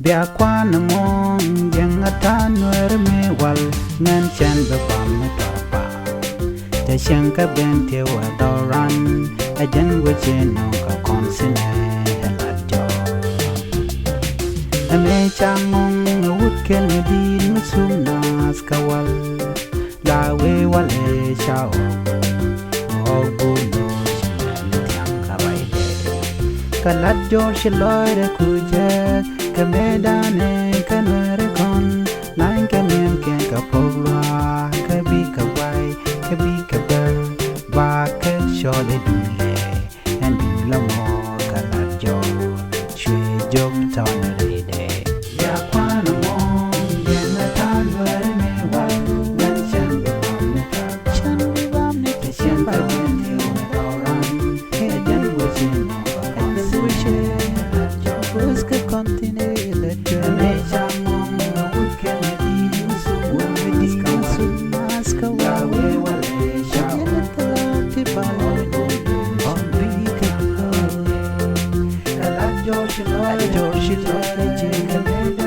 bia kwana mong yang atan wer me wal ngan chan ba pam ta pa ta shang ka ben te wa doran a jan we chen no ka kon sin latjoor a me chamong wut ken di musum nas ka wal la we wale chao o bu no chan tiang ka rai de ka latjoor shloy de ku je Kamedane kanare kon nine kamen ken kapogla kabi kabai kabi kabel ba ke shole dule and dula mo kalatjoor shwe jok tonere de ya kwana mo yena tanware me wal nan chan be bamne te chan ba wente oran he jan wo chin no kan suche bus ke continue George,